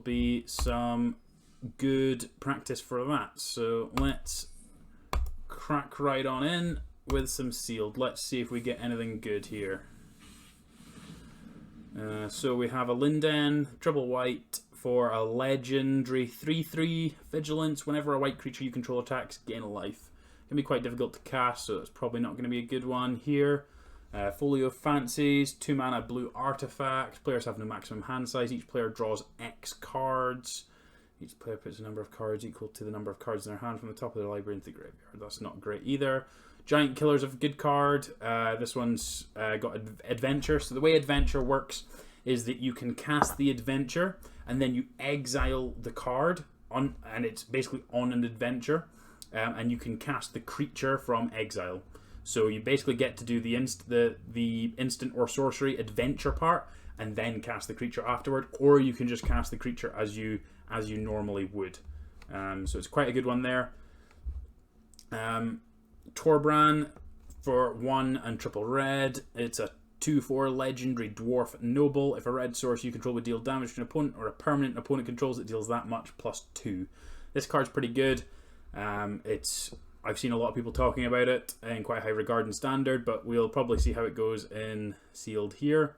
be some good practice for that. So let's crack right on in with some sealed. Let's see if we get anything good here. So we have a Linden, triple white for a legendary 3/3 vigilance. Whenever a white creature you control attacks, gain a life. Can be quite difficult to cast, so it's probably not going to be a good one here. Folio of Fancies, 2 mana blue artifact. Players have no maximum hand size. Each player draws X cards. Each player puts a number of cards equal to the number of cards in their hand from the top of their library into the graveyard. That's not great either. Giant Killer's a good card. This one's got Adventure. So the way Adventure works is that you can cast the Adventure and then you exile the card, and it's basically on an adventure. And you can cast the creature from exile. So you basically get to do the instant or sorcery adventure part and then cast the creature afterward, or you can just cast the creature as you normally would. So it's quite a good one there. Torbran for 1 and triple red. It's a 2/4 legendary dwarf noble. If a red source you control would deal damage to an opponent, or a permanent opponent controls it deals that much +2. This card's pretty good. I've seen a lot of people talking about it in quite high regard and standard, but we'll probably see how it goes in sealed here.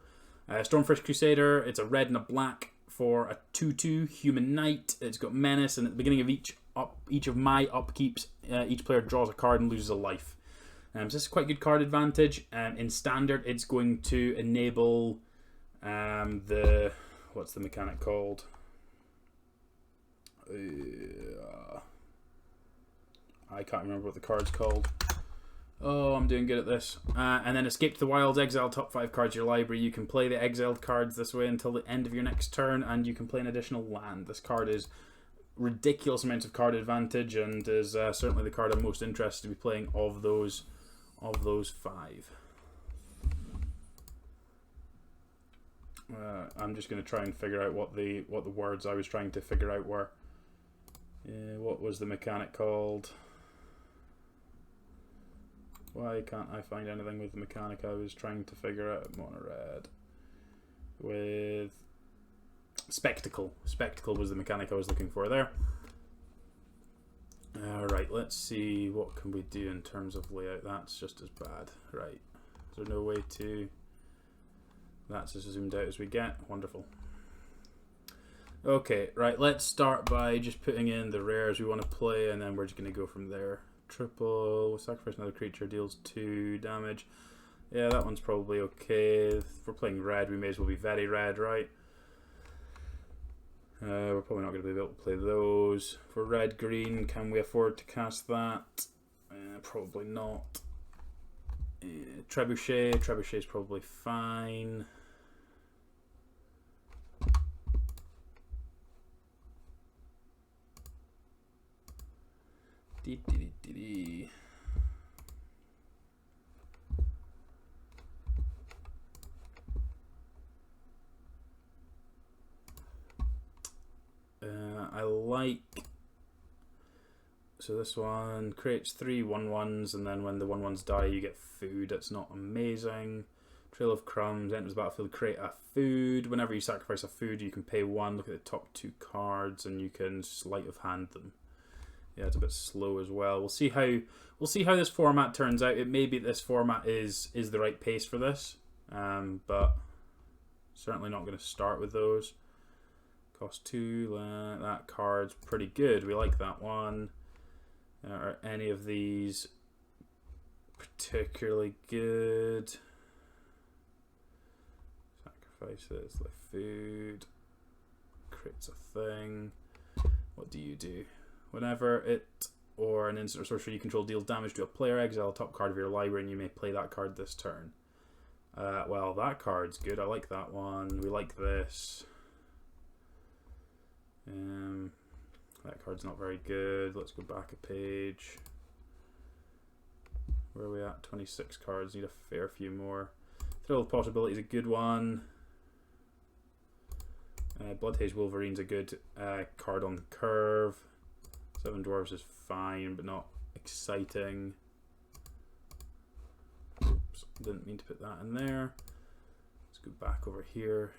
Stormfish Crusader. It's a red and a black for a 2/2 human knight. It's got menace, and at the beginning of each of my upkeeps, each player draws a card and loses a life. So this is quite good card advantage. In standard, it's going to enable what's the mechanic called? I can't remember what the card's called. Oh, I'm doing good at this. And then Escape to the Wilds, exile top 5 cards of your library. You can play the exiled cards this way until the end of your next turn, and you can play an additional land. This card is ridiculous amounts of card advantage, and is certainly the card I'm most interested to be playing of those 5. I'm just going to try and figure out what the words I was trying to figure out were. What was the mechanic called? Why can't I find anything with the mechanic I was trying to figure out? Mono red. With Spectacle. Spectacle was the mechanic I was looking for there. Alright, let's see what can we do in terms of layout. That's just as bad. Right. Is there no way to... That's as zoomed out as we get. Wonderful. Okay, right, let's start by just putting in the rares we want to play, and then we're just going to go from there. Triple, sacrifice another creature, deals 2 damage. Yeah, that one's probably okay. If we're playing red, we may as well be very red, right? We're probably not going to be able to play those. For red-green, can we afford to cast that? Probably not. Trebuchet, Trebuchet's probably fine. I like, so this one creates 3 1/1s, and then when the 1/1s die you get food. That's not amazing. Trail of Crumbs, enters the battlefield, create a food. Whenever you sacrifice a food you can pay 1, look at the top 2 cards, and you can sleight of hand them. Yeah, it's a bit slow as well. We'll see how this format turns out. It may be this format is the right pace for this, but certainly not going to start with those. Cost 2. That card's pretty good. We like that one. Are any of these particularly good? Sacrifice this, like food. Creates a thing. What do you do? Whenever it or an instant or sorcery you control deals damage to a player, exile a top card of your library, and you may play that card this turn. Well, that card's good. I like that one. We like this. That card's not very good. Let's go back a page. Where are we at? 26 cards. Need a fair few more. Thrill of Possibility is a good one. Bloodhaze Wolverine's a good card on the curve. 7 Dwarves is fine, but not exciting. Oops, didn't mean to put that in there. Let's go back over here.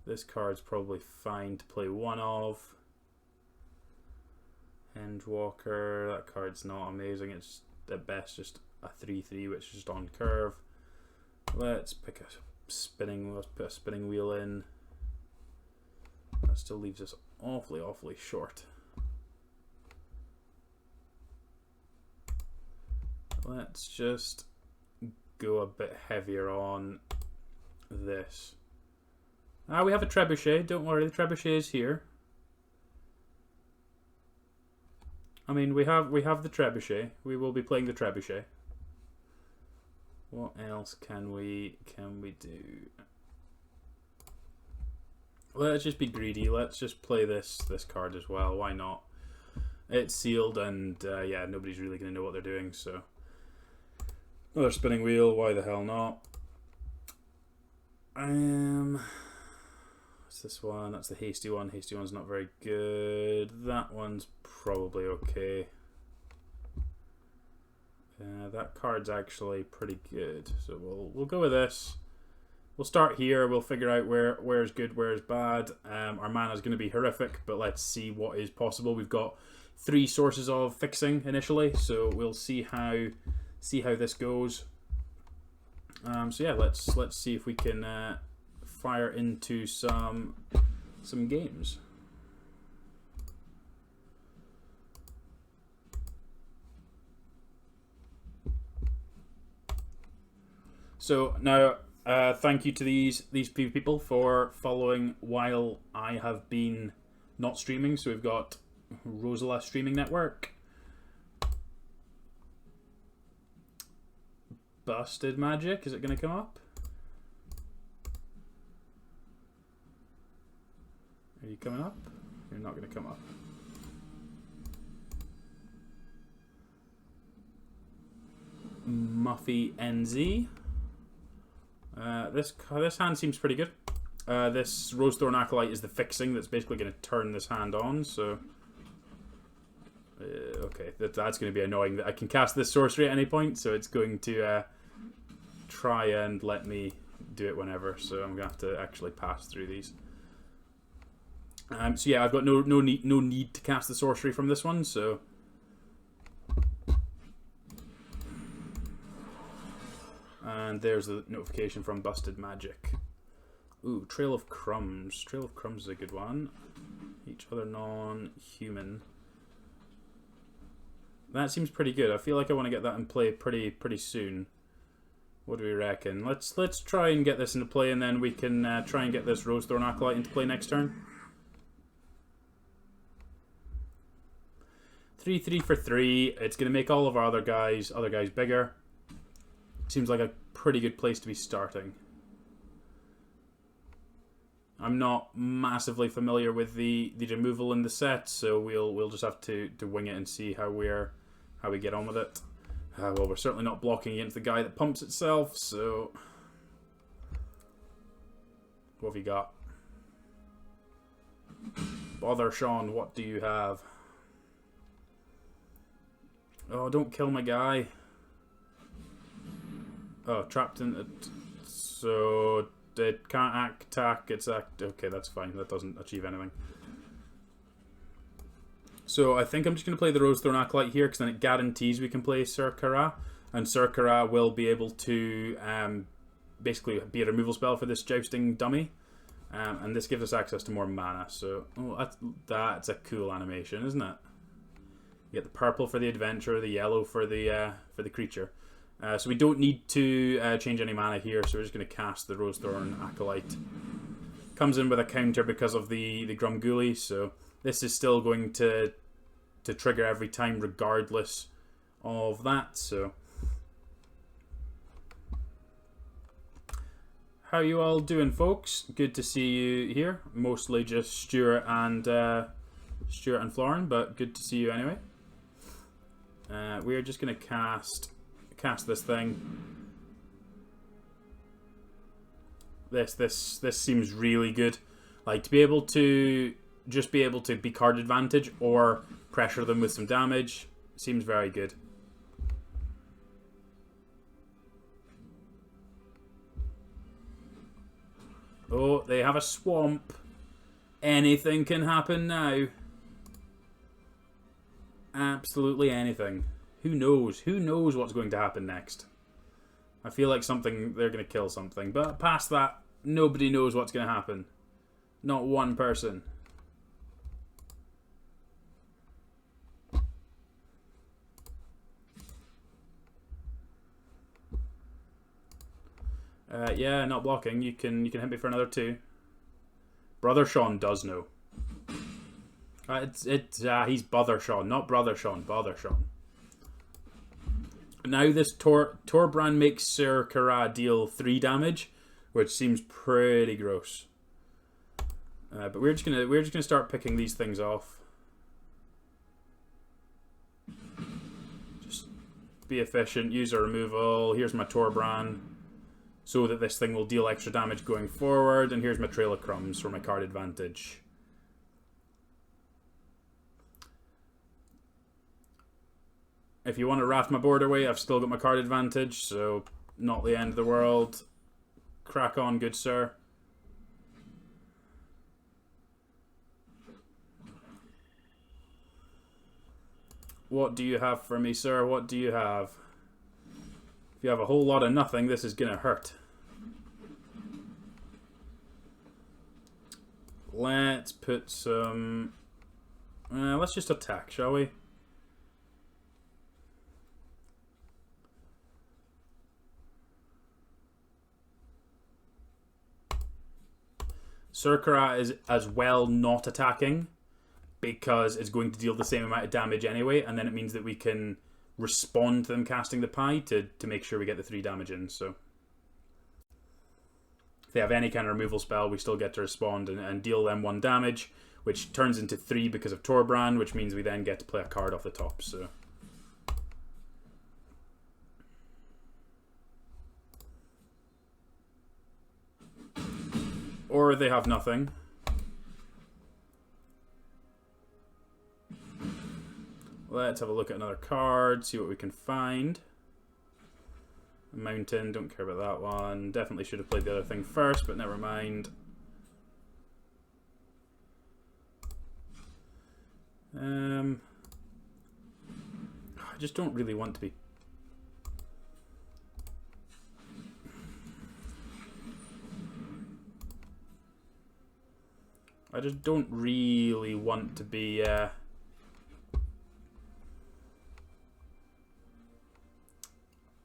This card's probably fine to play one of. Hengewalker, that card's not amazing. It's at best just a 3/3, which is just on curve. Let's pick a spinning. Let's put a spinning wheel in. That still leaves us awfully short. Let's just go a bit heavier on this. We have a trebuchet. Don't worry, the trebuchet is here. I mean, we have the trebuchet. We will be playing the trebuchet. What else can we do? Let's just be greedy. Let's just play this card as well. Why not? It's sealed, and yeah, nobody's really going to know what they're doing. So another spinning wheel. Why the hell not? What's this one? That's the hasty one. Hasty one's not very good. That one's probably okay. That card's actually pretty good, so we'll go with this. We'll start here. We'll figure out where's good, where's bad. Our mana's going to be horrific, but let's see what is possible. We've got 3 sources of fixing initially, so we'll see how this goes. So yeah, let's see if we can fire into some games. So now, thank you to these few people for following while I have been not streaming. So we've got Rosala Streaming Network, Busted Magic. Is it going to come up? Are you coming up? You're not going to come up. Muffy NZ. This hand seems pretty good. This Rosethorn Acolyte is the fixing that's basically going to turn this hand on. So, okay, that's going to be annoying. That I can cast this sorcery at any point, so it's going to try and let me do it whenever. So I'm going to have to actually pass through these. So yeah, I've got no need to cast the sorcery from this one. So. And there's the notification from Busted Magic. Ooh, Trail of Crumbs. Trail of Crumbs is a good one. Each other non-human. That seems pretty good. I feel like I want to get that in play pretty soon. What do we reckon? Let's try and get this into play, and then we can try and get this Rosethorn Acolyte into play next turn. 3/3 for 3. It's going to make all of our other guys bigger. Seems like a pretty good place to be starting. I'm not massively familiar with the removal in the set, so we'll just have to wing it and see how we get on with it. Well, we're certainly not blocking against the guy that pumps itself, so what have you got? Bother Sean, what do you have? Oh, don't kill my guy. Oh, trapped in it. So it can't attack. It's okay. That's fine. That doesn't achieve anything. So I think I'm just going to play the Rosethorn Acolyte here, because then it guarantees we can play Sir Kara, and Sir Kara will be able to basically be a removal spell for this jousting dummy, and this gives us access to more mana. So that's a cool animation, isn't it? You get the purple for the adventure, the yellow for the creature. So we don't need to change any mana here, so we're just going to cast the Rosethorn Acolyte. Comes in with a counter because of the Grumguli, so this is still going to trigger every time regardless of that. So how you all doing, folks? Good to see you here. Mostly just Stuart and Florin, but good to see you anyway. We are just going to cast this thing. This seems really good. Like, to be able to just be able to be card advantage or pressure them with some damage seems very good. Oh, they have a swamp. Anything can happen now. Absolutely anything. Who knows? Who knows what's going to happen next? I feel like they're going to kill something. But past that, nobody knows what's going to happen. Not one person. Yeah, not blocking. You can hit me for another 2. Brother Sean does know. He's Bother Sean, not Brother Sean. Bother Sean. Now this Torbrand makes Sir Kara deal 3 damage, which seems pretty gross. But we're just gonna start picking these things off. Just be efficient. Use a removal. Here's my Torbrand, so that this thing will deal extra damage going forward. And here's my Trail of Crumbs for my card advantage. If you want to raft my board away, I've still got my card advantage, so not the end of the world. Crack on, good sir. What do you have for me, sir? What do you have? If you have a whole lot of nothing, this is gonna hurt. Let's put some... let's just attack, shall we? Sir Kara is as well not attacking, because it's going to deal the same amount of damage anyway, and then it means that we can respond to them casting the pie to make sure we get the 3 damage in. So if they have any kind of removal spell, we still get to respond and deal them 1 damage, which turns into 3 because of Torbrand, which means we then get to play a card off the top. So or they have nothing. Let's have a look at another card, see what we can find. A mountain, don't care about that one. Definitely should have played the other thing first, but never mind. I just don't really want to be... I just don't really want to be...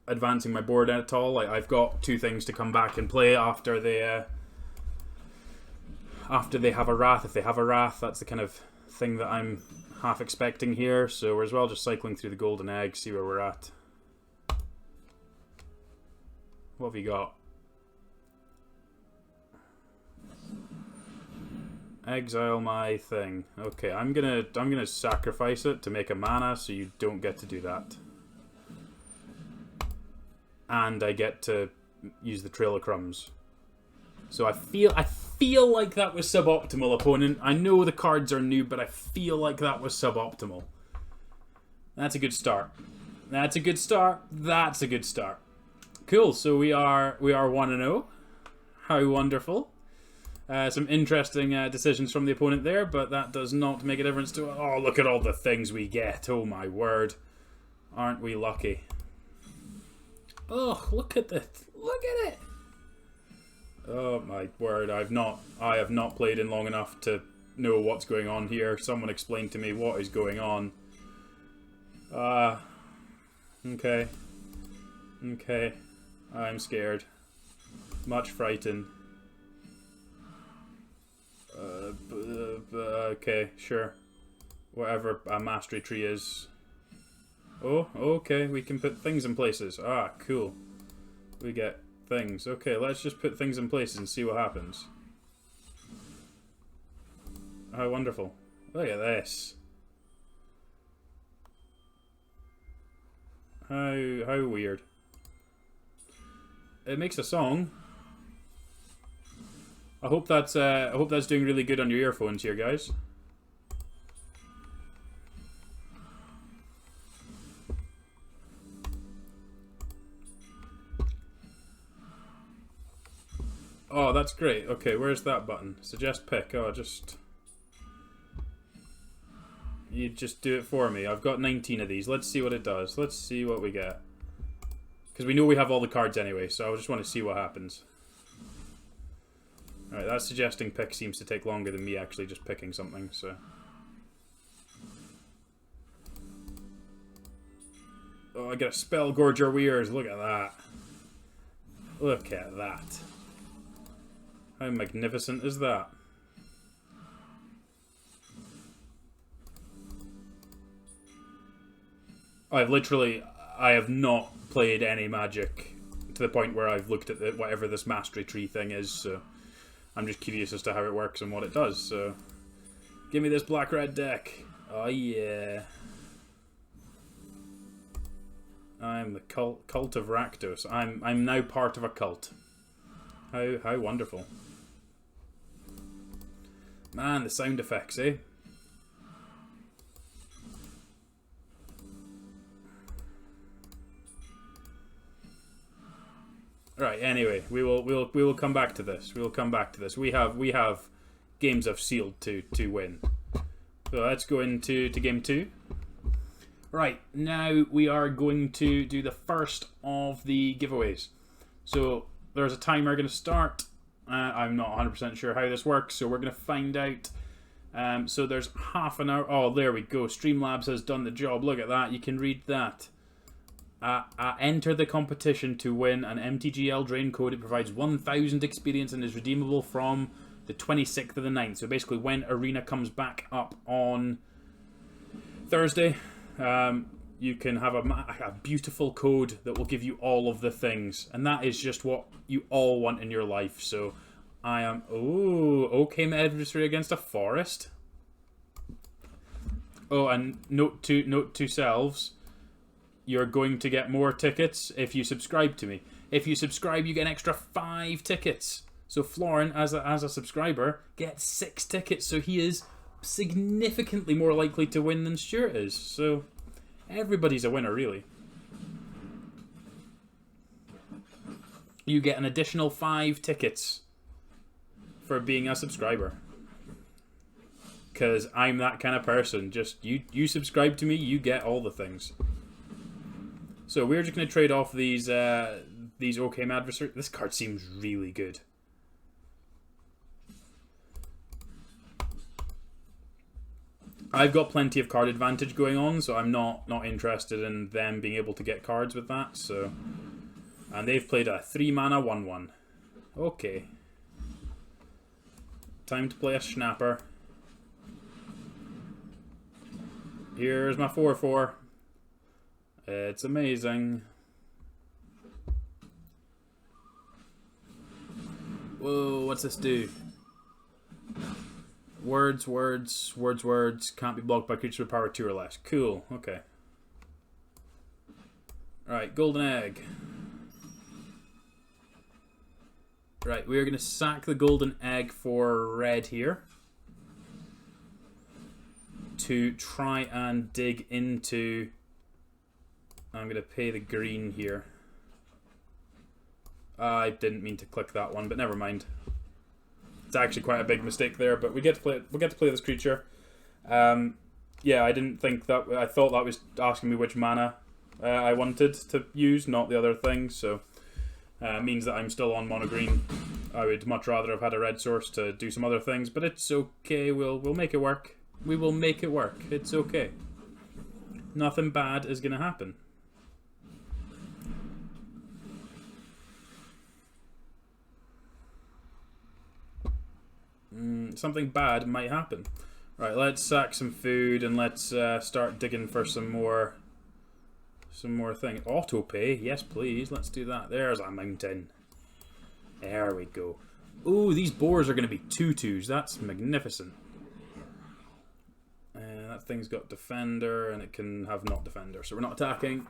advancing my board at all. Like, I've got 2 things to come back and play after they have a Wrath. If they have a Wrath, that's the kind of thing that I'm half expecting here. So we're as well just cycling through the golden egg, see where we're at. What have you got? Exile my thing. Okay, I'm gonna sacrifice it to make a mana, so you don't get to do that. And I get to use the Trail of Crumbs. So I feel like that was suboptimal, opponent. I know the cards are new, but I feel like that was suboptimal. That's a good start. That's a good start. That's a good start. Cool. So we are 1-0. How wonderful. Some interesting decisions from the opponent there, but that does not make a difference to... Oh, look at all the things we get. Oh my word. Aren't we lucky? Oh, look at this. Look at it. Oh my word. I have not played in long enough to know what's going on here. Someone explain to me what is going on. Okay. Okay. I'm scared. Much frightened. Okay, sure. Whatever a mastery tree is. Oh, okay, we can put things in places. Ah, cool. We get things. Okay, let's just put things in places and see what happens. How wonderful. Look at this. How weird. It makes a song. I hope that's doing really good on your earphones here, guys. Oh, that's great. Okay, where's that button? Suggest pick. Oh, just... You just do it for me. I've got 19 of these. Let's see what it does. Let's see what we get. Because we know we have all the cards anyway, so I just want to see what happens. Alright, that suggesting pick seems to take longer than me actually just picking something, so... Oh, I get a spell Gorger Weirs. Look at that. Look at that. How magnificent is that? I have not played any Magic to the point where I've looked at whatever this mastery tree thing is, so I'm just curious as to how it works and what it does, so give me this black-red deck. Oh yeah. I'm the cult of Rakdos. I'm now part of a cult. How wonderful. Man, the sound effects, eh? Right. Anyway, we will come back to this. We will come back to this. We have games of sealed to win. So let's go into game 2. Right, now we are going to do the first of the giveaways. So there's a timer going to start. I'm not 100% sure how this works, so we're going to find out. So there's half an hour. Oh, there we go. Streamlabs has done the job. Look at that. You can read that. Enter the competition to win an MTG Eldraine code. It provides 1,000 experience and is redeemable from the 26th of the 9th. So basically when Arena comes back up on Thursday, you can have a beautiful code that will give you all of the things. And that is just what you all want in your life. So I am... Oh, okay, adversary against a forest. Oh, and note to selves... You're going to get more tickets if you subscribe to me. If you subscribe, you get an extra 5 tickets. So Florin, as a subscriber, gets 6 tickets. So he is significantly more likely to win than Stuart is. So everybody's a winner, really. You get an additional 5 tickets for being a subscriber. Because I'm that kind of person. Just you subscribe to me, you get all the things. So we're just going to trade off these Occam Adversary. This card seems really good. I've got plenty of card advantage going on, so I'm not interested in them being able to get cards with that. So, and they've played a 3-mana 1/1. Okay. Time to play a Schnapper. Here's my 4/4. It's amazing. Whoa, what's this do? Words. Can't be blocked by creatures with power 2 or less. Cool, okay. Alright, golden egg. Right, we're going to sack the golden egg for red here. To try and dig into... I'm going to pay the green here. I didn't mean to click that one, but never mind. It's actually quite a big mistake there, but we get to play it. We get to play this creature. Yeah, I didn't think that. I thought that was asking me which mana I wanted to use, not the other thing. So it means that I'm still on mono green. I would much rather have had a red source to do some other things, but it's okay. We'll make it work. We will make it work. It's okay. Nothing bad is going to happen. Something bad might happen. Right, let's sack some food and let's start digging for some more things. Auto pay, yes please. Let's do that. There's a mountain. There we go. Ooh, these boars are going to be 2/2s. That's magnificent. That thing's got defender and it can have not defender, so we're not attacking.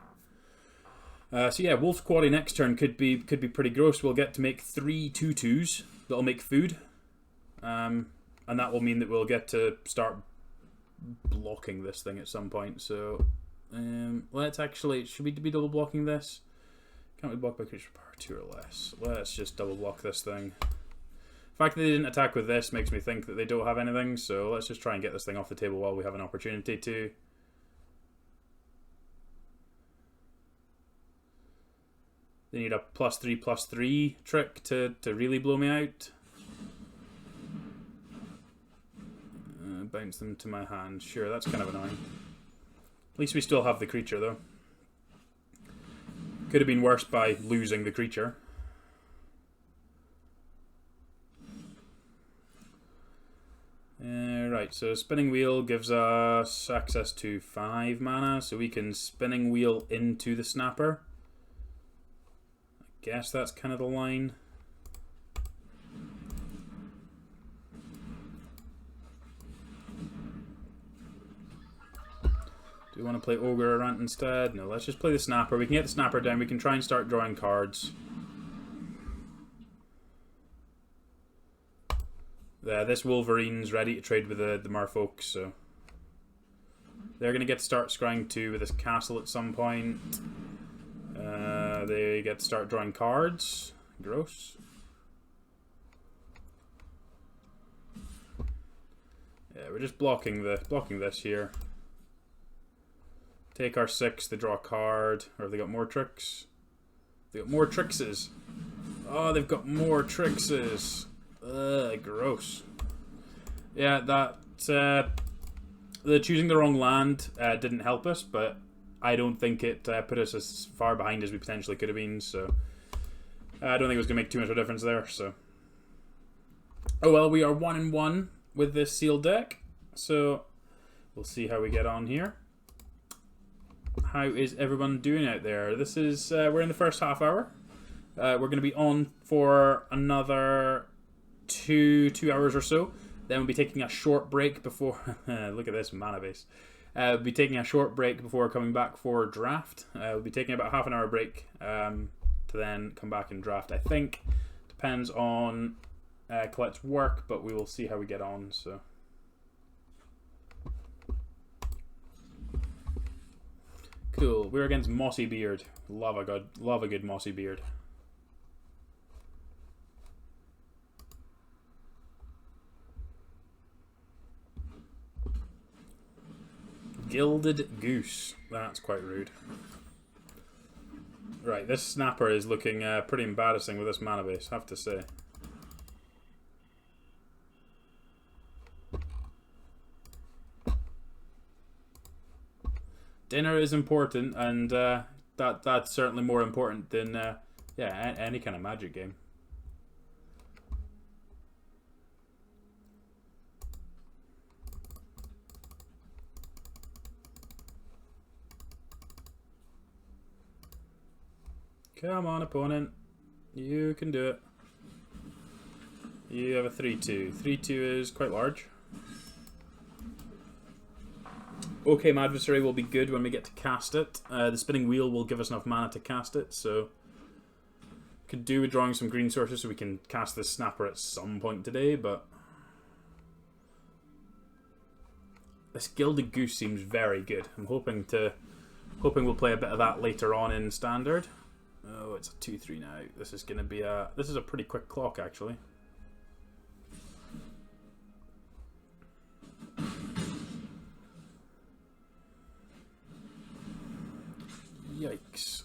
So yeah, Wolf's Quarry next turn could be pretty gross. We'll get to make 3 2/2s that'll make food. And that will mean that we'll get to start blocking this thing at some point. So let's actually... Should we be double blocking this? Can't we block by creature power 2 or less? Let's just double block this thing. The fact that they didn't attack with this makes me think that they don't have anything, so let's just try and get this thing off the table while we have an opportunity to. They need a +3/+3 trick to really blow me out. Bounce them to my hand. Sure, that's kind of annoying. At least we still have the creature, though. Could have been worse by losing the creature. Right, so Spinning Wheel gives us access to 5 mana, so we can Spinning Wheel into the Snapper. I guess that's kind of the line. Do we want to play Ogre or Rant instead? No, let's just play the Snapper. We can get the Snapper down, we can try and start drawing cards. This Wolverine's ready to trade with the Merfolk, so they're going to get to start scrying 2 with this castle at some point. They get to start drawing cards. Gross. Yeah, we're just blocking this here. Take our 6, they draw a card. Or have they got more tricks? They got more trickses. Oh, they've got more trickses. Gross. Yeah, the choosing the wrong land didn't help us, but I don't think it put us as far behind as we potentially could have been, so I don't think it was going to make too much of a difference there, so. Oh well, we are 1-1 with this sealed deck, so we'll see how we get on here. How is everyone doing out there? This is, we're in the first half hour. We're going to be on for another two hours or so. Then we'll be taking a short break before... look at this mana base. We'll be taking a short break before coming back for draft. We'll be taking about half an hour break to then come back and draft. I think depends on Colette's work, but we will see how we get on. So cool. We're against Mossy Beard. Love a good Mossy Beard. Gilded Goose. That's quite rude. Right, this Snapper is looking pretty embarrassing with this mana base, I have to say. Dinner is important, and that's certainly more important than yeah, any kind of Magic game. Come on, opponent. You can do it. You have a 3/2. 3/2 is quite large. Okay, my adversary will be good when we get to cast it. The Spinning Wheel will give us enough mana to cast it, so could do with drawing some green sources so we can cast this Snapper at some point today, but this Gilded Goose seems very good. I'm hoping we'll play a bit of that later on in Standard. Oh, it's a 2/3 now. This is gonna be a pretty quick clock, actually. Yikes.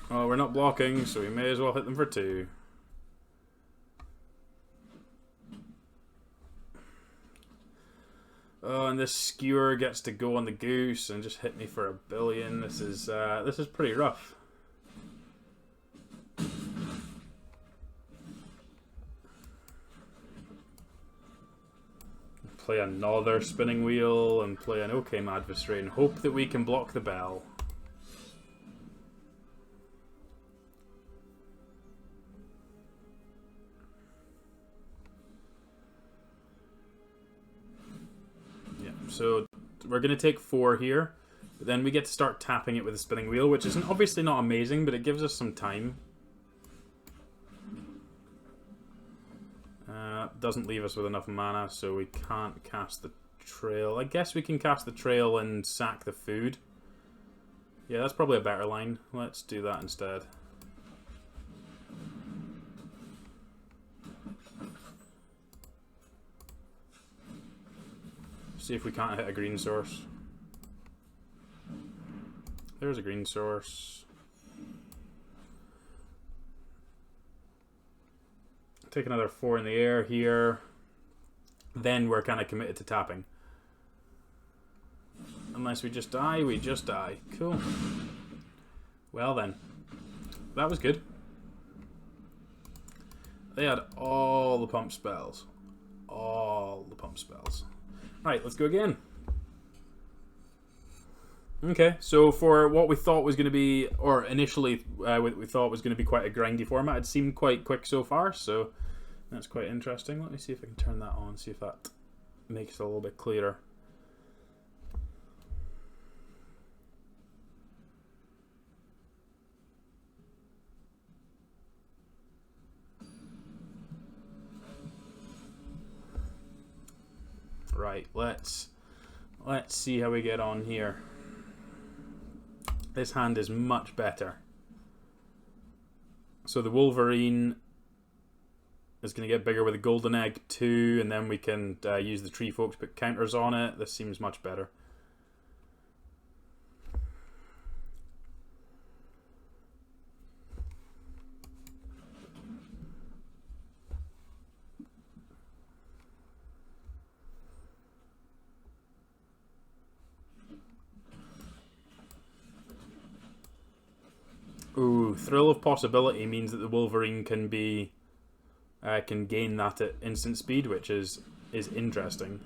Oh, we're not blocking, so we may as well hit them for 2. Oh, and this Skewer gets to go on the Goose and just hit me for 1 billion. This is pretty rough. Play another Spinning Wheel and play an OK Adversary and hope that we can block the bell. So we're going to take 4 here, but then we get to start tapping it with a Spinning Wheel, which is obviously not amazing, but it gives us some time. Doesn't leave us with enough mana, so we can't cast the Trail. I guess we can cast the Trail and sack the food. Yeah, that's probably a better line. Let's do that instead. See if we can't hit a green source. There's a green source. Take another 4 in the air here. Then we're kind of committed to tapping. Unless we just die, we just die. Cool. Well then. That was good. They had all the pump spells. All the pump spells. Right, let's go again. Okay, so for what we thought was going to be, or initially we thought was going to be quite a grindy format, it seemed quite quick so far, so that's quite interesting. Let me see if I can turn that on, see if that makes it a little bit clearer. Right, let's see how we get on here. This hand is much better. So the Wolverine is going to get bigger with a golden egg too, and then we can use the tree folk to put counters on it. This seems much better. Ooh, Thrill of Possibility means that the Wolverine can be can gain that at instant speed, which is interesting.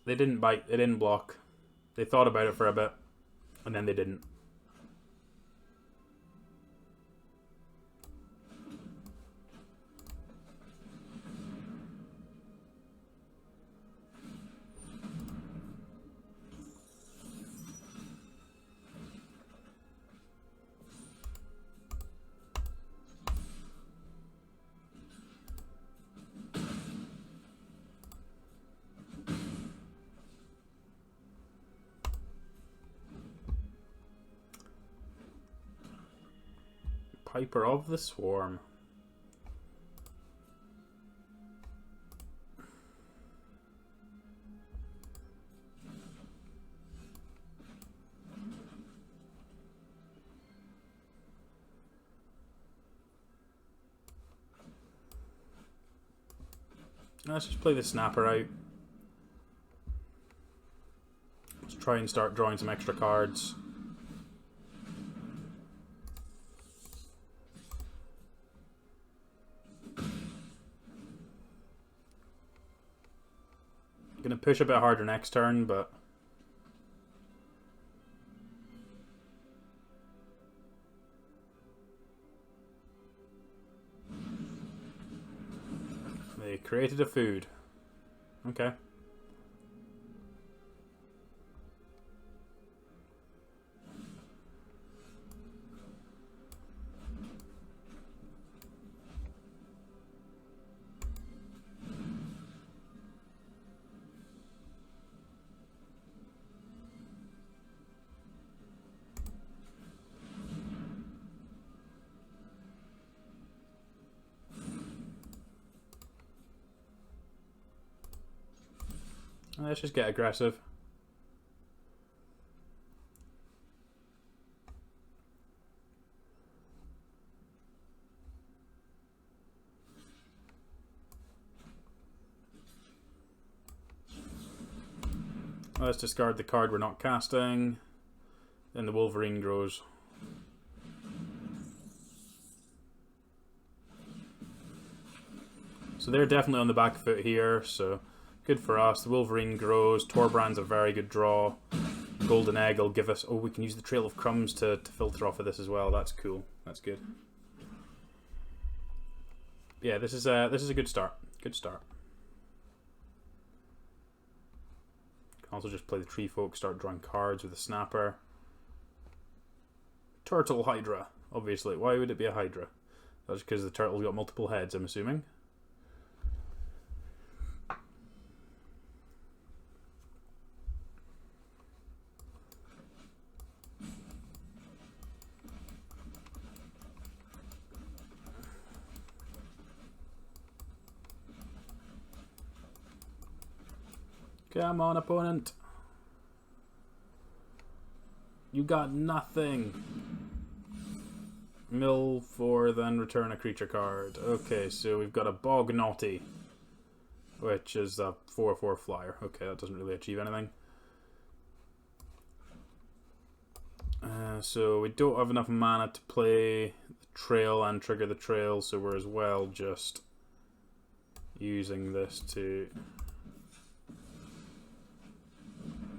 They didn't bite, they didn't block. They thought about it for a bit, and then they didn't. Piper of the Swarm. Let's just play the Snapper out. Let's try and start drawing some extra cards. Gonna push a bit harder next turn, but they created a food. Okay. Let's just get aggressive. Let's discard the card we're not casting. Then the Wolverine grows. So they're definitely on the back foot here, so good for us. The Wolverine grows. Torbrand's a very good draw. Golden Egg will give us... Oh, we can use the Trail of Crumbs to filter off of this as well. That's cool. That's good. Yeah, this is a good start. Good start. Can also just play the tree folk, start drawing cards with a snapper. Turtle Hydra, obviously. Why would it be a Hydra? That's because the turtle's got multiple heads, I'm assuming. Come on, opponent. You got nothing. Mill for, then return a creature card. Okay, so we've got a Bog Naughty, which is a 4/4 flyer. Okay, that doesn't really achieve anything. So we don't have enough mana to play the trail and trigger the trail, so we're as well just using this to...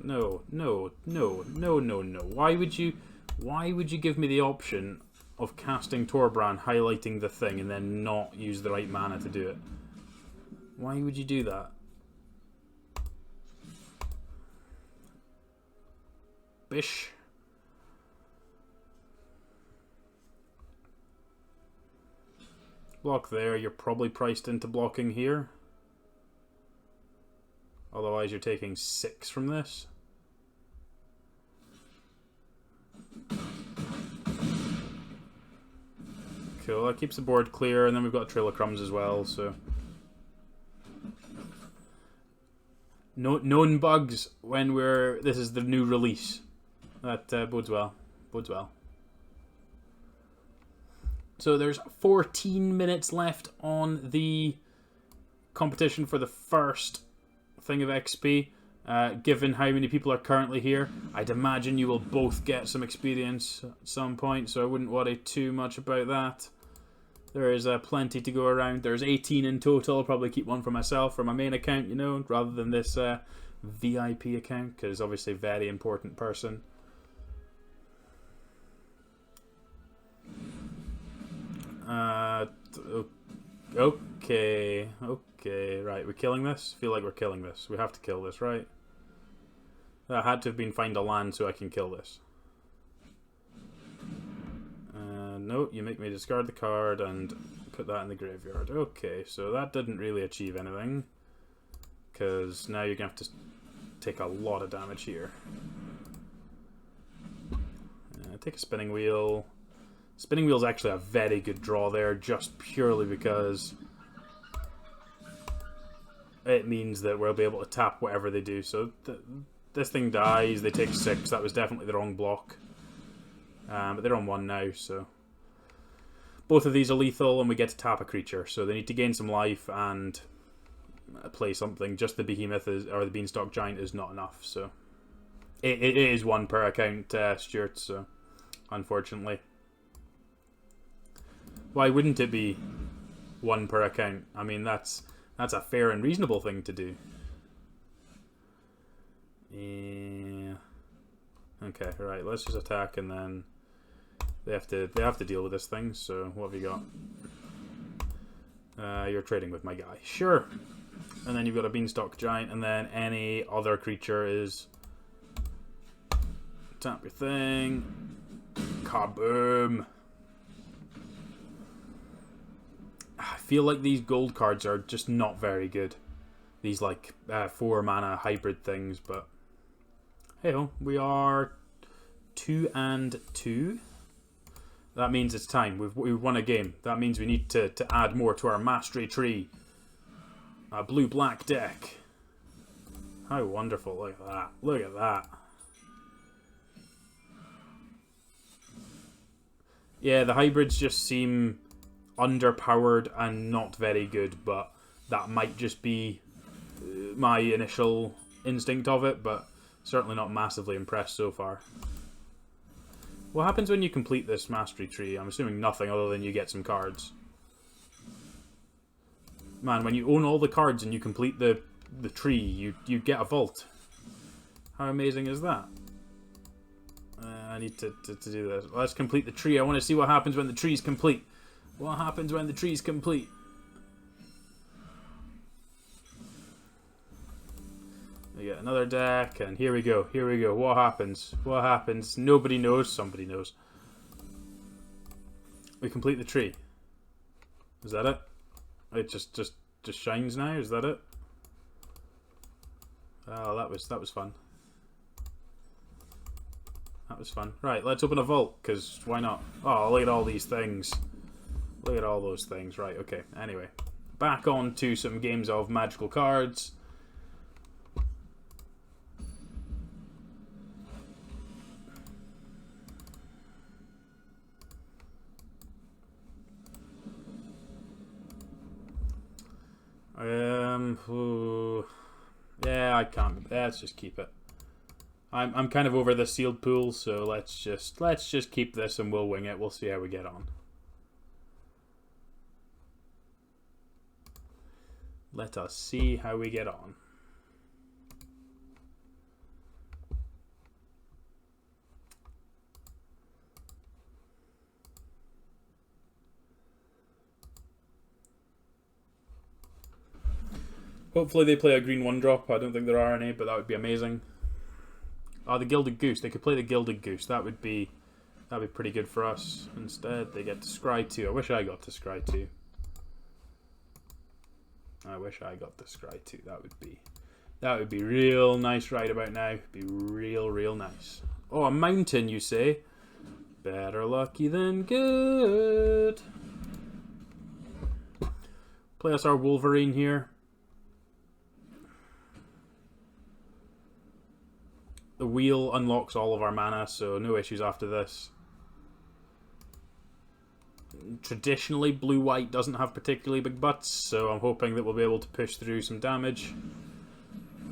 No. Why would you give me the option of casting Torbrand, highlighting the thing, and then not use the right mana to do it? Why would you do that? Bish. Block there, you're probably priced into blocking here. Otherwise you're taking 6 from this. Cool, that keeps the board clear, and then we've got a Trail of Crumbs as well, so... known bugs when we're... This is the new release. That bodes well. Bodes well. So there's 14 minutes left on the competition for the first thing of XP. Given how many people are currently here, I'd imagine you will both get some experience at some point, so I wouldn't worry too much about that. There is plenty to go around. There's 18 in total. I'll probably keep one for myself, for my main account, you know, rather than this VIP account, because obviously very important person. Okay, right, we're killing this? Feel like we're killing this. We have to kill this, right? That had to have been find a land so I can kill this. No, you make me discard the card and put that in the graveyard. Okay, so that didn't really achieve anything, because now you're going to have to take a lot of damage here. Take a Spinning Wheel. Spinning Wheel is actually a very good draw there, just purely because it means that we'll be able to tap whatever they do. So this thing dies, they take 6. That was definitely the wrong block. But they're on 1 now, so... Both of these are lethal, and we get to tap a creature. So they need to gain some life and play something. Just the Behemoth or the Beanstalk Giant is not enough, so... It is 1 per account, Stuart, so... Unfortunately. Why wouldn't it be 1 per account? I mean, that's a fair and reasonable thing to do. Yeah. Okay, right. Let's just attack, and then they have to deal with this thing. So what have you got? You're trading with my guy. Sure. And then you've got a Beanstalk Giant, and then any other creature is tap your thing. Kaboom. I feel like these gold cards are just not very good. These like 4 mana hybrid things, but hey ho, we are 2 and 2. That means it's time. We've won a game. That means we need to add more to our mastery tree. A blue-black deck. How wonderful. Look at that. Look at that. Yeah, the hybrids just seem underpowered and not very good, but that might just be my initial instinct of it, but certainly not massively impressed so far. What happens when you complete this mastery tree? I'm assuming nothing other than you get some cards. Man, when you own all the cards and you complete the tree, you get a vault. How amazing is that? I need to do this. Let's complete the tree. I want to see what happens when the tree's complete. What happens when the tree's complete? We get another deck, and here we go. Here we go. What happens? What happens? Nobody knows. Somebody knows. We complete the tree. Is that it? It just shines now. Is that it? Oh, that was fun. That was fun. Right, let's open a vault, because why not? Oh, look at all these things. Look at all those things. Right, okay. Anyway, back on to some games of magical cards. Yeah, I can't. Let's just keep it. I'm kind of over the sealed pool, so let's just keep this and we'll wing it. We'll see how we get on. Let us see how we get on. Hopefully they play a green 1-drop. I don't think there are any, but that would be amazing. Oh, the Gilded Goose. They could play the Gilded Goose. That'd be pretty good for us. Instead, they get to Scry 2. I wish I got to Scry 2. I wish I got to Scry 2. That would be real nice right about now. Be real nice. Oh, a mountain, you say? Better lucky than good. Play us our Wolverine here. The wheel unlocks all of our mana, so no issues after this. Traditionally, blue-white doesn't have particularly big butts, so I'm hoping that we'll be able to push through some damage.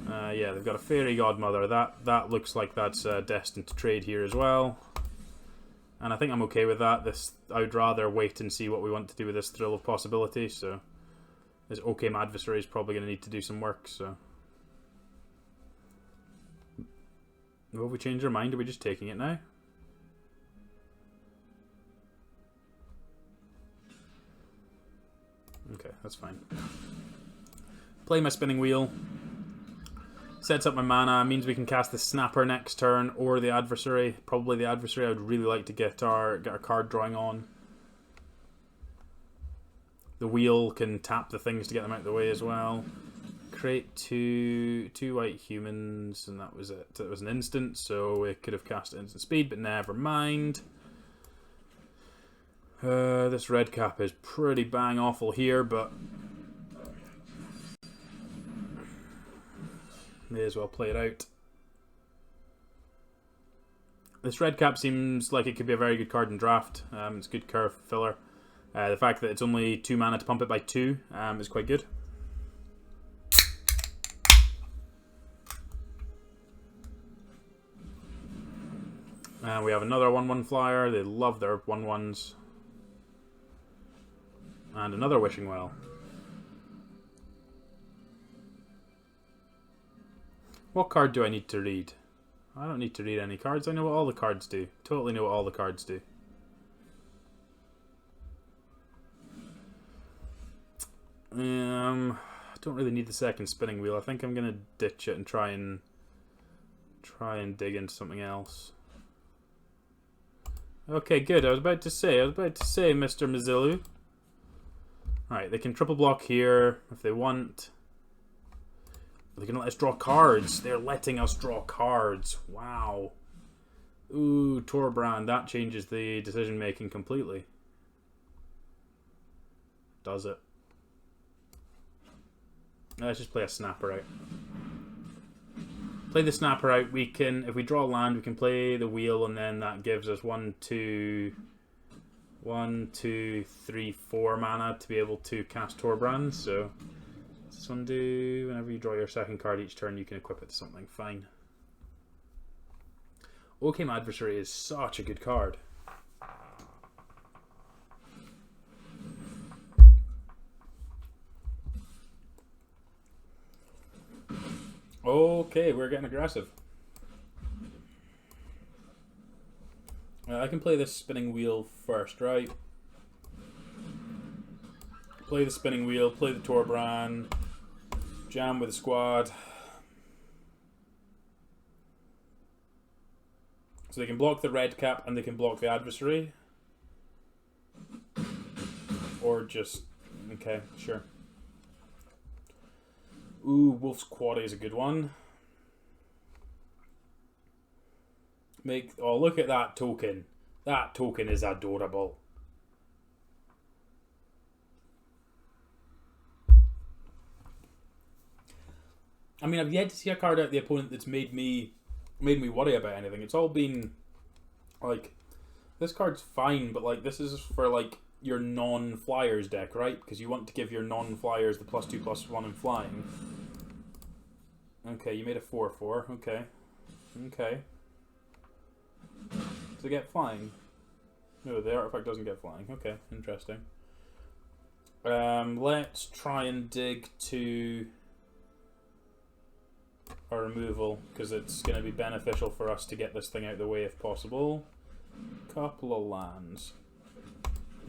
Yeah, they've got a Fairy Godmother. That looks like that's destined to trade here as well. And I think I'm okay with that. I would rather wait and see what we want to do with this Thrill of Possibility, so this Occam Adversary is probably going to need to do some work, so... Have we changed our mind? Are we just taking it now? Okay, that's fine. Play my Spinning Wheel. Sets up my mana. Means we can cast the Snapper next turn or the Adversary. Probably the Adversary. I would really like to get our card drawing on. The Wheel can tap the things to get them out of the way as well. Create two white humans, and that was it. It was an instant, so it could have cast instant speed, but never mind. This red cap is pretty bang awful here, but may as well play it out. This red cap seems like it could be a very good card in draft. It's good curve filler. The fact that it's only 2 mana to pump it by 2 is quite good. And we have another 1/1 flyer. They love their 1/1s. And another Wishing Well. What card do I need to read? I don't need to read any cards. I know what all the cards do. Totally know what all the cards do. I don't really need the second Spinning Wheel. I think I'm gonna ditch it and try and dig into something else. Okay, good. I was about to say, Mr. Mazilu. Right, they can triple block here if they want. They're going to let us draw cards. They're letting us draw cards. Wow. Ooh, Torbrand. That changes the decision making completely. Does it? Let's just play a Snapper out. Play the Snapper out. We can, if we draw land, we can play the Wheel, and then that gives us 1, 2, 3, 4 mana to be able to cast Torbrand. So, what's this one do? Whenever you draw your second card each turn, you can equip it to something. Fine. Occam Adversary is such a good card. Okay, we're getting aggressive. I can play this Spinning Wheel first, right? Play the Spinning Wheel, play the Torbrand, jam with the squad. So they can block the red cap and they can block the adversary. Or just... Okay, sure. Ooh, Wolf's Quad is a good one. Oh, look at that token. That token is adorable. I mean, I've yet to see a card out the opponent that's made me worry about anything. It's all been like, this card's fine, but like this is for like your non-flyers deck, right? Because you want to give your non-flyers the +2/+1 in flying. Okay, you made a 4/4. Okay. Okay. Does it get flying? No, the artifact doesn't get flying. Okay, interesting. Let's try and dig to our removal, because it's going to be beneficial for us to get this thing out of the way if possible. Couple of lands.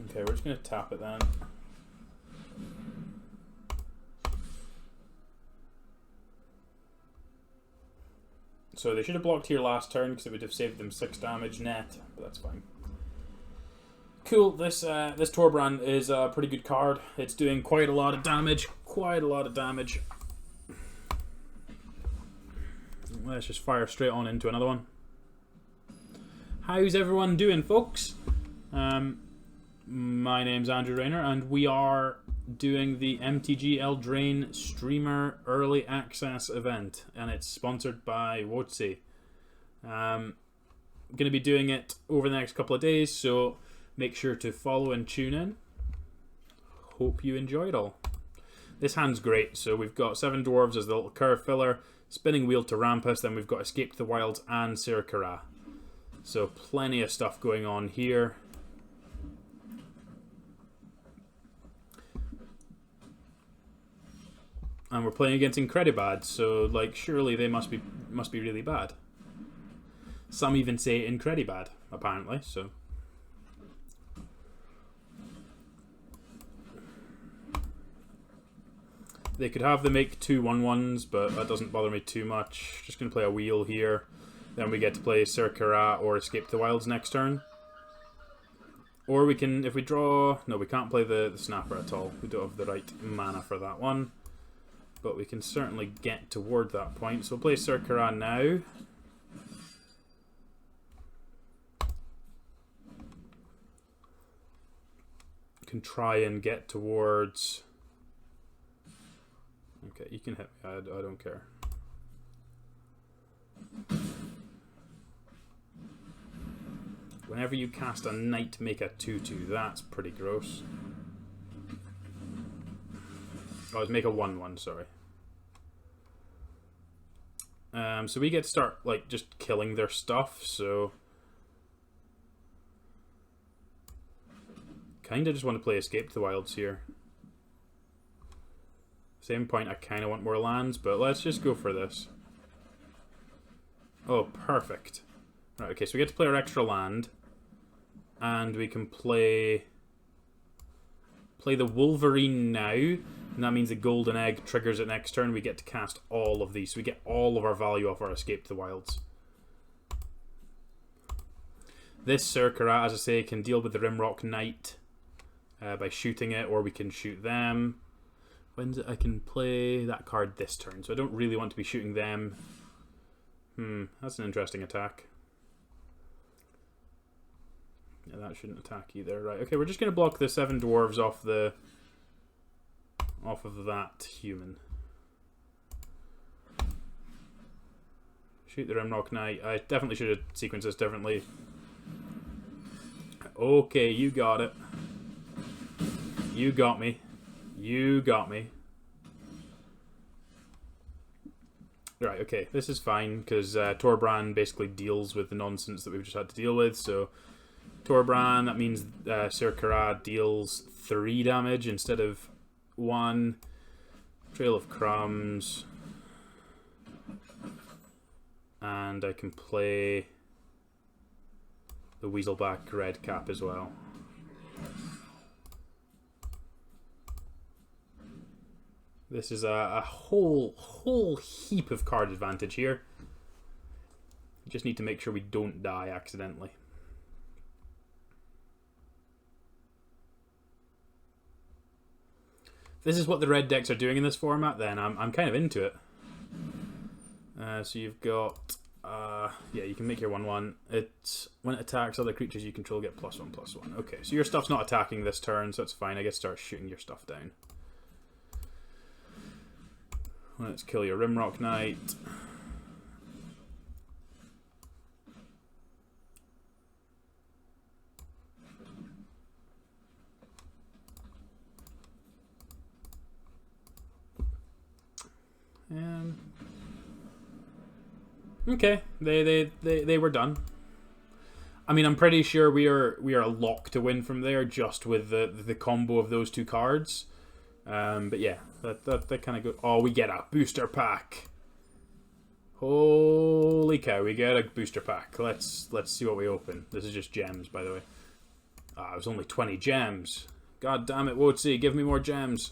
Okay, we're just going to tap it then. So they should have blocked here last turn because it would have saved them 6 damage net, but that's fine. Cool, this Torbrand is a pretty good card. It's doing quite a lot of damage. Let's just fire straight on into another one. How's everyone doing, folks? My name's Andrew Rayner, and we are doing the MTG Eldraine Streamer Early Access event, and it's sponsored by WotC. I'm going to be doing it over the next couple of days, so make sure to follow and tune in. Hope you enjoy it all. This hand's great, so we've got 7 Dwarves as the little curve filler, Spinning Wheel to Rampus, then we've got Escape to the Wilds and Sirkara. So plenty of stuff going on here. And we're playing against Incredibad, so like surely they must be really bad. Some even say Incredibad, apparently, so. They could have them make 2 1/1s, but that doesn't bother me too much. Just going to play a wheel here. Then we get to play Sirkara or Escape to the Wilds next turn. Or we can, if we draw... No, we can't play the Snapper at all. We don't have the right mana for that one. But we can certainly get toward that point. So we'll play Sirkara now. Can try and get towards... Okay, you can hit me. I don't care. Whenever you cast a Knight, make a 2/2. That's pretty gross. Oh, let's make a 1/1, sorry. So we get to start, like, just killing their stuff, so... Kinda just want to play Escape to the Wilds here. Same point, I kinda want more lands, but let's just go for this. Oh, perfect. Right, okay, so we get to play our extra land. And we can play the Wolverine now, and that means the Golden Egg triggers it next turn. We get to cast all of these, so we get all of our value off our Escape to the Wilds. This Sirkara, as I say, can deal with the Rimrock Knight by shooting it, or we can shoot them. When's it? I can play that card this turn, so I don't really want to be shooting them. That's an interesting attack. Yeah, that shouldn't attack either. Right, okay, we're just going to block the 7 Dwarves off of that human. Shoot the Rimrock Knight. I definitely should have sequenced this differently. Okay, you got it. You got me. You got me. Right, okay, this is fine, because Torbrand basically deals with the nonsense that we've just had to deal with, so... Torbrand, that means Sirkara deals 3 damage instead of 1. Trail of Crumbs. And I can play the Weaselback Red Cap as well. This is a whole heap of card advantage here. Just need to make sure we don't die accidentally. If this is what the red decks are doing in this format, then I'm kind of into it. So you've got... yeah, you can make your 1/1. It's when it attacks other creatures you control, get +1/+1. Okay, so your stuff's not attacking this turn, so that's fine. I guess start shooting your stuff down. Let's kill your Rimrock Knight. Okay, they were done. I mean, I'm pretty sure we are locked to win from there just with the combo of those two cards. But yeah, that kind of go. Oh, we get a booster pack. Holy cow, we get a booster pack. Let's see what we open. This is just gems, by the way. Ah, it was only 20 gems. God damn it, Wotsy, give me more gems.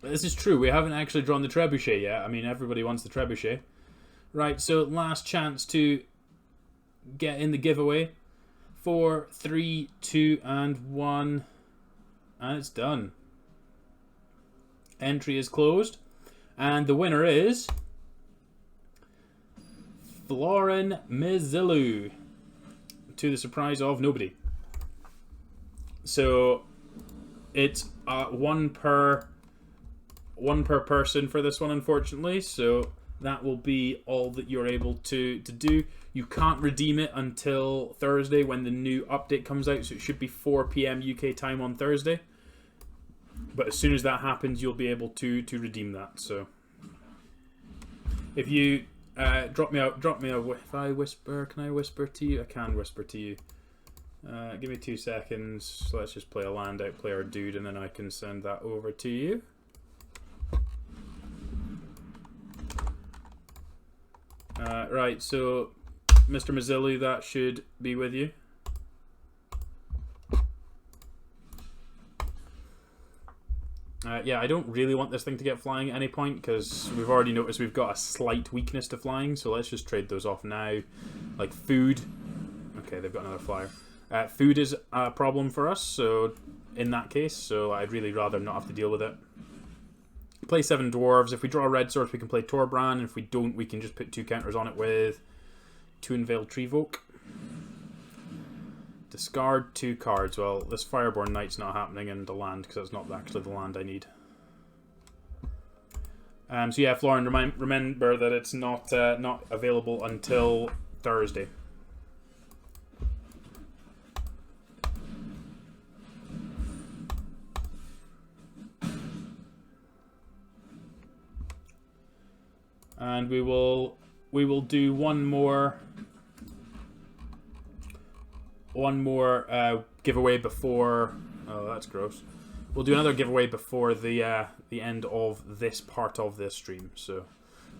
This is true, we haven't actually drawn the trebuchet yet. I mean, everybody wants the trebuchet. Right, so last chance to get in the giveaway. 4, 3, 2, and 1. And it's done. Entry is closed. And the winner is... Florin Mizilu. To the surprise of nobody. So, it's one per person for this one, unfortunately. So that will be all that you're able to do. You can't redeem it until Thursday when the new update comes out. So it should be 4 PM UK time on Thursday. But as soon as that happens, you'll be able to redeem that. So if you drop me a. If I whisper, can I whisper to you? I can whisper to you. Give me 2 seconds. So let's just play a land out, play our dude, and then I can send that over to you. Right, so Mr. Mazzilli, that should be with you. Yeah, I don't really want this thing to get flying at any point because we've already noticed we've got a slight weakness to flying, so let's just trade those off now. Like food. Okay, they've got another flyer. Food is a problem for us, so in that case, so I'd really rather not have to deal with it. Play 7 dwarves. If we draw a red source, we can play Torbran, and if we don't, we can just put 2 counters on it with Toonvale Treevoke. Discard 2 cards. Well, this Fireborn Knight's not happening in the land because that's not actually the land I need. So yeah, Florin, remember that it's not available until Thursday. And we will do one more giveaway before. Oh, that's gross. We'll do another giveaway before the end of this part of this stream. So,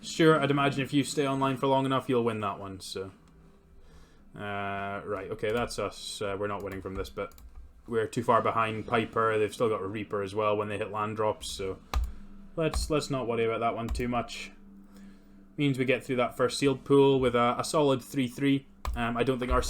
sure, I'd imagine if you stay online for long enough, you'll win that one. So, right, okay, that's us. We're not winning from this, but we're too far behind Piper. They've still got a Reaper as well when they hit land drops. So, let's not worry about that one too much. Means we get through that first sealed pool with a solid 3-3. I don't think our